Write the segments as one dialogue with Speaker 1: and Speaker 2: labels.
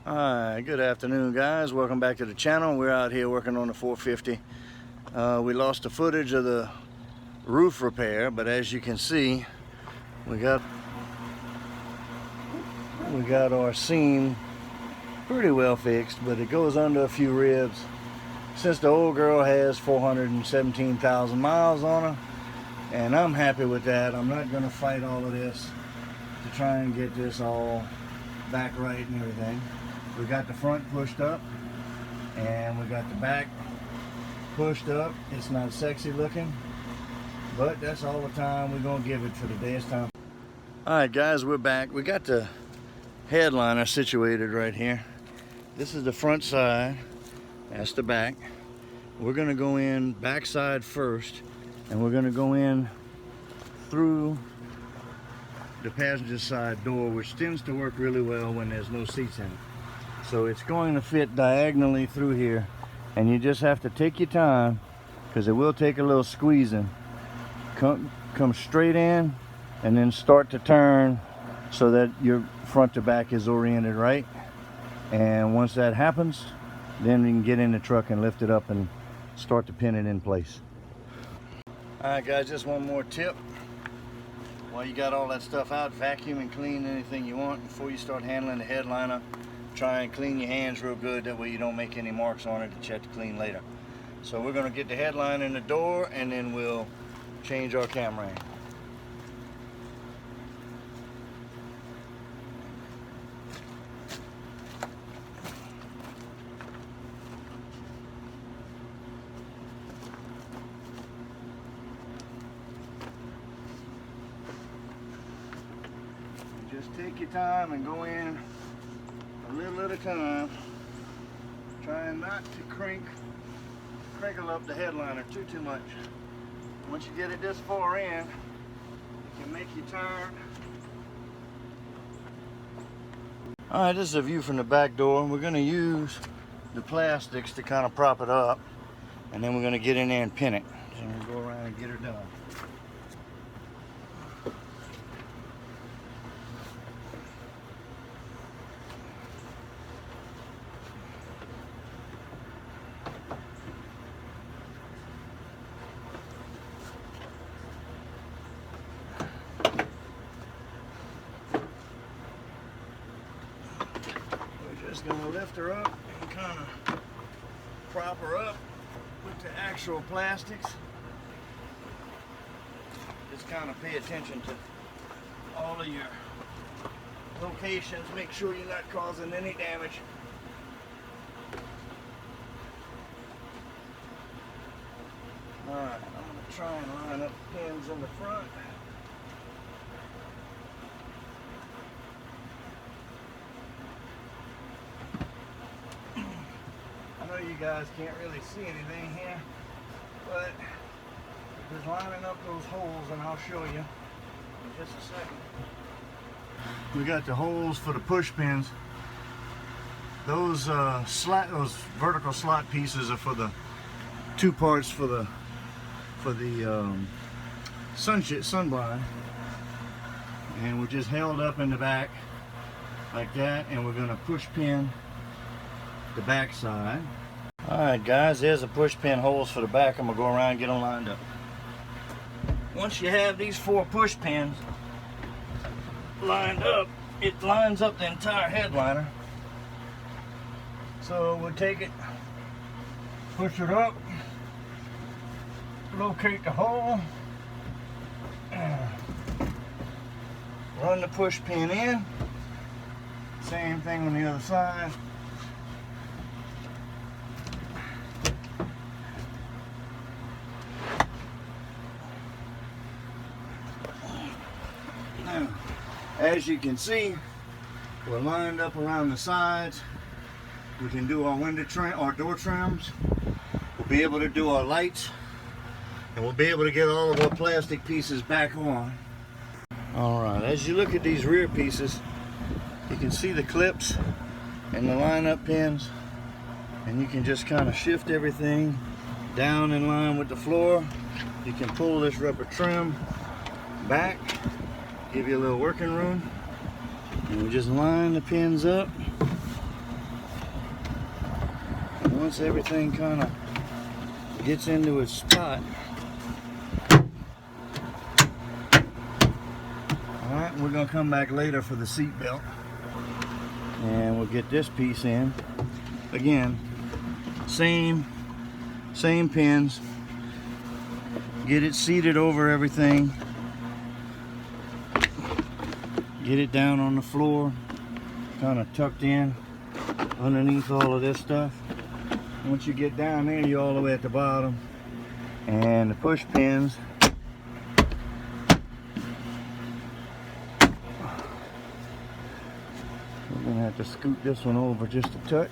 Speaker 1: Alright, good afternoon guys. Welcome back to the channel. We're out here working on the 450. We lost the footage of the roof repair, but as you can see, we got our seam pretty well fixed, but it goes under a few ribs. Since the old girl has 417,000 miles on her, and I'm happy with that. I'm not going to fight all of this to try and get this all back right and everything. We got the front pushed up and we got the back pushed up. It's not sexy looking, but that's all the time we're gonna give it for the day. It's time. Alright guys, we're back. We got the headliner situated right here. This is the front side, that's the back. We're gonna go in backside first, and we're gonna go in through the passenger side door, which tends to work really well when there's no seats in it. So it's going to fit diagonally through here, and you just have to take your time because it will take a little squeezing. Come straight in and then start to turn so that your front to back is oriented right. And once that happens, then you can get in the truck and lift it up and start to pin it in place. Alright guys, just one more tip. While you got all that stuff out, vacuum and clean anything you want before you start handling the headliner. Try and clean your hands real good, that way you don't make any marks on it that you have to clean later. So we're going to get the headliner in the door, and then we'll change our camera angle. Just take your time and go in a little at a time, trying not to crinkle up the headliner too much. Once you get it this far in, you can make your turn. Alright, this is a view from the back door. We're going to use the plastics to kind of prop it up, and then we're going to get in there and pin it. So we'll go around and get her done. Just gonna lift her up and kind of prop her up with the actual plastics. Just kind of pay attention to all of your locations. Make sure you're not causing any damage. Alright, I'm gonna try and line up the pins in the front. I know you guys can't really see anything here, but just lining up those holes, and I'll show you in just a second. We got the holes for the push pins. Those those vertical slot pieces are for the two parts for the sun blind, and we're just held up in the back like that, and we're going to push pin the back side. Alright guys, there's the push pin holes for the back. I'm going to go around and get them lined up. Once you have these 4 push pins lined up, it lines up the entire headliner. So we'll take it, push it up, locate the hole, run the push pin in. Same thing on the other side. Now, as you can see, we're lined up around the sides. We can do our window trim, our door trims. We'll be able to do our lights, and we'll be able to get all of our plastic pieces back on. Alright, as you look at these rear pieces, you can see the clips and the line-up pins, and you can just kind of shift everything down in line with the floor. You can pull this rubber trim back, give you a little working room, and we just line the pins up Once everything kind of gets into its spot. Alright, we're going to come back later for the seat belt. And we'll get this piece in. Again, same pins. Get it seated over everything. Get it down on the floor, kind of tucked in underneath all of this stuff. Once you get down there, you're all the way at the bottom. And the push pins, we're gonna have to scoot this one over just a touch.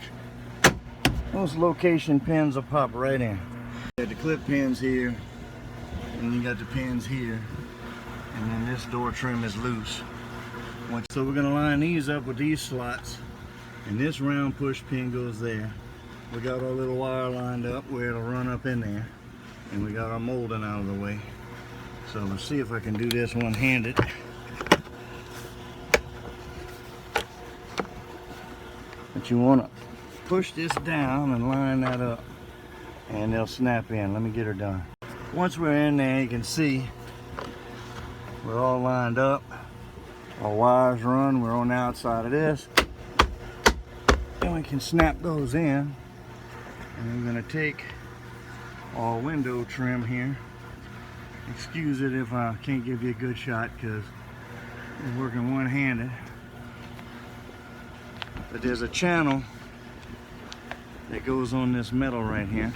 Speaker 1: Those location pins will pop right in. You got the clip pins here, and you got the pins here, and then this door trim is loose. So we're going to line these up with these slots, and this round push pin goes there. We got our little wire lined up where it'll run up in there, and we got our molding out of the way. So let's see if I can do this one-handed. But you want to push this down and line that up, and they'll snap in. Let me get her done. Once we're in there, you can see we're all lined up. Our wires run, we're on the outside of this. And we can snap those in. And we're going to take our window trim here. Excuse it if I can't give you a good shot because we're working one-handed. But there's a channel that goes on this metal right here.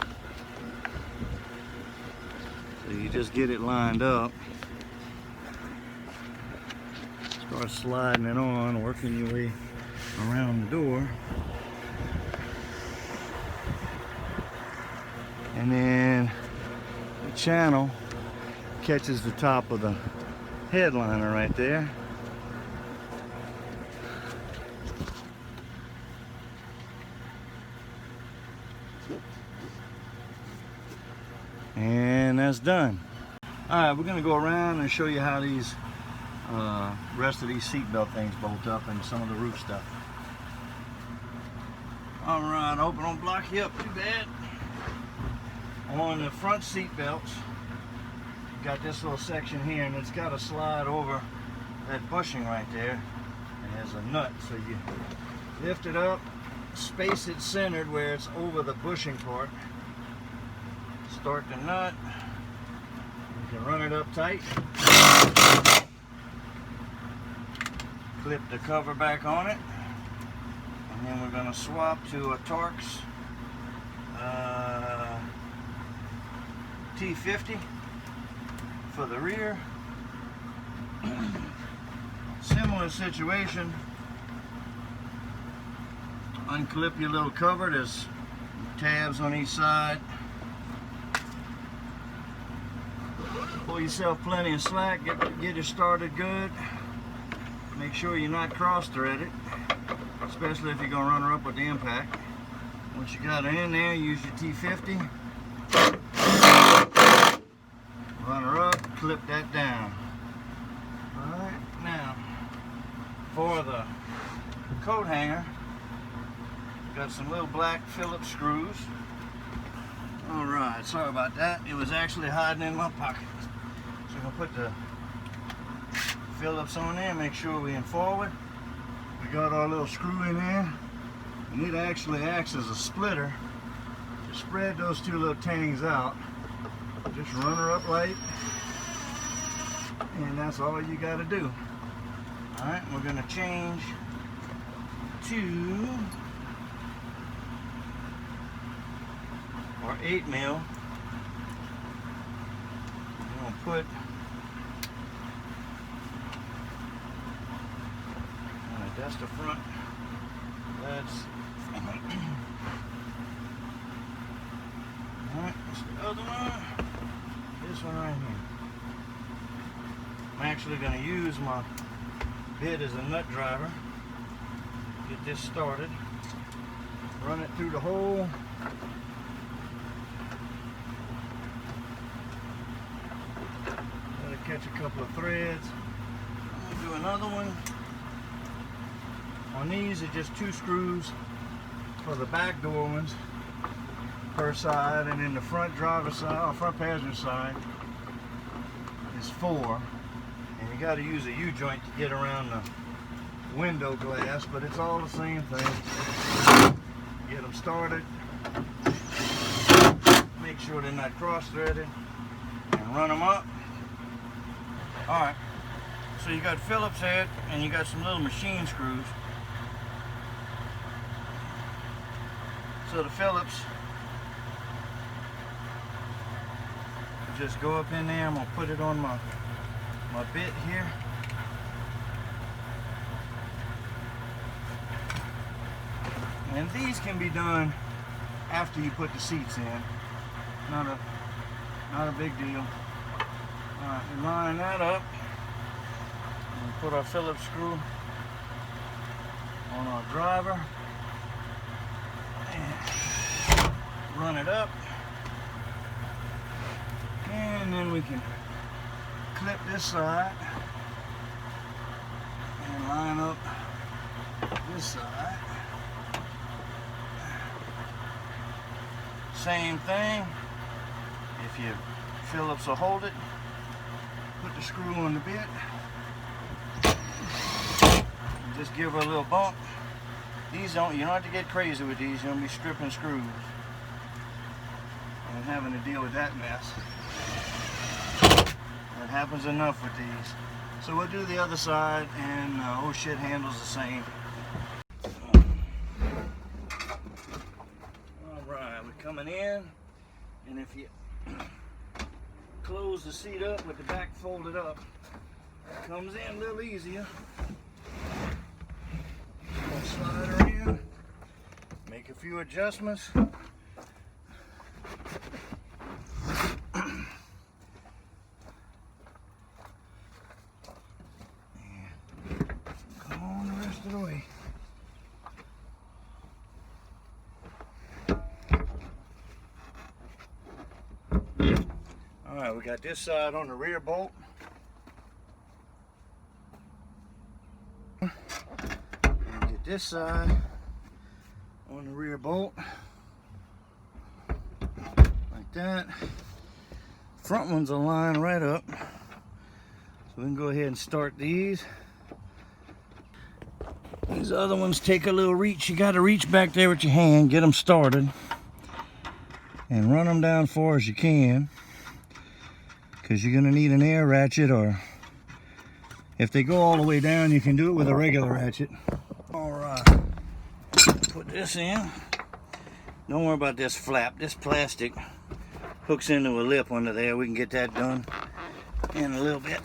Speaker 1: So you just get it lined up. Start sliding it on, working your way around the door. And then the channel catches the top of the headliner right there. And that's done. Alright, we're going to go around and show you how these rest of these seatbelt things bolt up and some of the roof stuff. Alright, I hope I don't block you up too bad. On the front seat belts, got this little section here, and it's got to slide over that bushing right there, and there's a nut. So you lift it up, space it centered where it's over the bushing part, start the nut, you can run it up tight, clip the cover back on it, and then we're going to swap to a Torx T50 for the rear. Similar situation. Unclip your little cover. There's tabs on each side. Pull yourself plenty of slack. Get it started good. Make sure you're not cross-threaded, especially if you're going to run her up with the impact. Once you got her in there, use your T50. Run her up, clip that down. Alright, now for the coat hanger, got some little black Phillips screws. Alright, sorry about that. It was actually hiding in my pocket. So I'm going to put the Phillips on there, make sure we're in forward. We got our little screw in there, and it actually acts as a splitter to spread those two little tangs out. Just run her up right, and that's all you got to do. Alright, we're going to change to our 8mm. We're going to put that's the front. That's alright, that's the other one. This one right here. I'm actually going to use my bit as a nut driver. Get this started. Run it through the hole. Let it catch a couple of threads. I'm going to do another one. On these are just two screws for the back door ones. per side, and then the front driver's side, or front passenger side, is 4. And you got to use a U-joint to get around the window glass, but it's all the same thing. Get them started, make sure they're not cross-threaded, and run them up. Alright, so you got Phillips head and you got some little machine screws. So the Phillips, just go up in there. I'm going to put it on my bit here. And these can be done after you put the seats in. Not a big deal. Alright, we line that up. And put our Phillips screw on our driver. And run it up. And then we can clip this side and line up this side. Same thing. If you Phillips will hold it, put the screw on the bit, and just give her a little bump. These don't, you don't have to get crazy with these. You're gonna be stripping screws and having to deal with that mess. It happens enough with these. So we'll do the other side, and oh shit handles the same. Alright, we're coming in, and if you close the seat up with the back folded up, it comes in a little easier. We'll slide her in, make a few adjustments. The way. Alright, we got this side on the rear bolt. And get this side on the rear bolt. Like that. Front ones will line right up. So we can go ahead and start these. These other ones take a little reach. You got to reach back there with your hand, get them started, and run them down far as you can, because you're going to need an air ratchet, or if they go all the way down, you can do it with a regular ratchet. Alright, put this in. Don't worry about this flap. This plastic hooks into a lip under there. We can get that done in a little bit.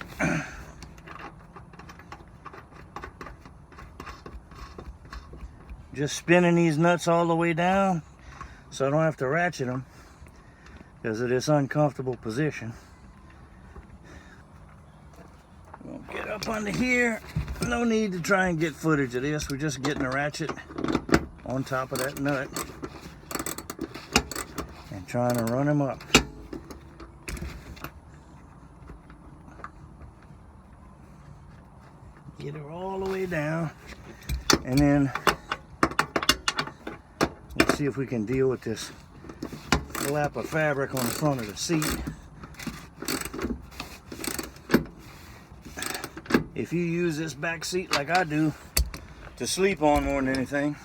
Speaker 1: Just spinning these nuts all the way down so I don't have to ratchet them because of this uncomfortable position. We'll get up under here. No need to try and get footage of this. We're just getting a ratchet on top of that nut and trying to run them up. Get her all the way down, and then let's see if we can deal with this flap of fabric on the front of the seat. If you use this back seat like I do to sleep on more than anything,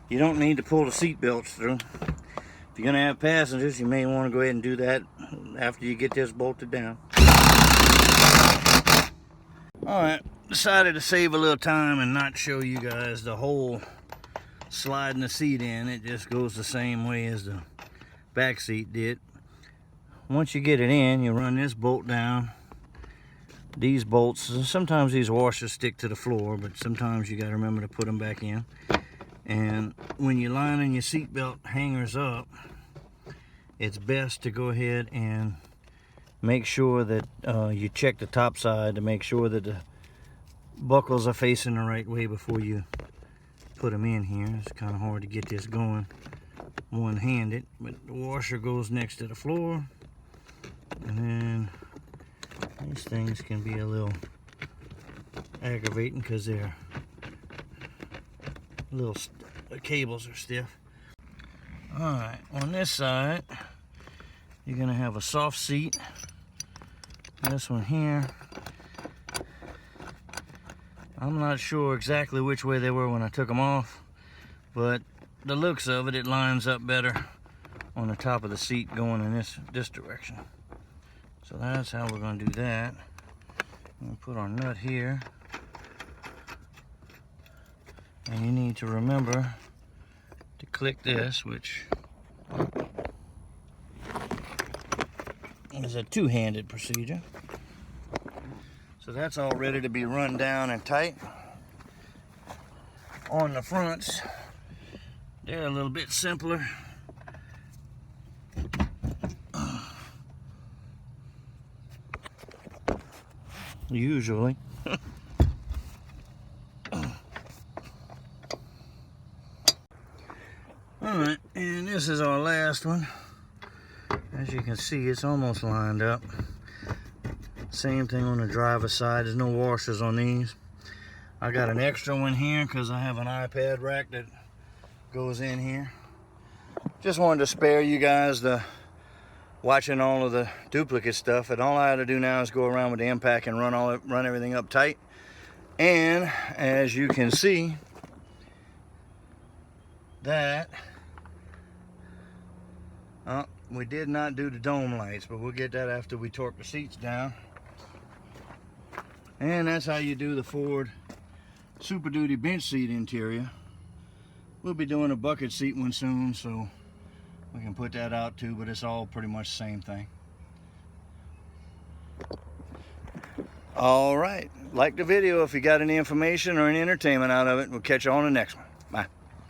Speaker 1: you don't need to pull the seat belts through. If you're going to have passengers, you may want to go ahead and do that after you get this bolted down. Alright, decided to save a little time and not show you guys the whole sliding the seat in. It just goes the same way as the back seat did. Once you get it in, you run this bolt down. These bolts, sometimes these washers stick to the floor, but sometimes you got to remember to put them back in. And when you're lining your seatbelt hangers up, it's best to go ahead and make sure that you check the top side to make sure that the buckles are facing the right way before you put them in here. It's kind of hard to get this going one-handed, but the washer goes next to the floor, and then these things can be a little aggravating because they're the cables are stiff. Alright, on this side, you're going to have a soft seat. This one here, I'm not sure exactly which way they were when I took them off, but the looks of it, it lines up better on the top of the seat going in this direction. So that's how we're going to do that. We'll put our nut here. And you need to remember to click this, which is a two-handed procedure. So that's all ready to be run down and tight. On the fronts, they're a little bit simpler. Usually. Alright, and this is our last one. As you can see, it's almost lined up. Same thing on the driver's side. There's no washers on these. I got an extra one here because I have an iPad rack that goes in here. Just wanted to spare you guys the watching all of the duplicate stuff. And all I had to do now is go around with the impact and run everything up tight. And as you can see, that we did not do the dome lights, but we'll get that after we torque the seats down. And that's how you do the Ford Super Duty bench seat interior. We'll be doing a bucket seat one soon, so we can put that out too, but it's all pretty much the same thing. All right, like the video if you got any information or any entertainment out of it. We'll catch you on the next one.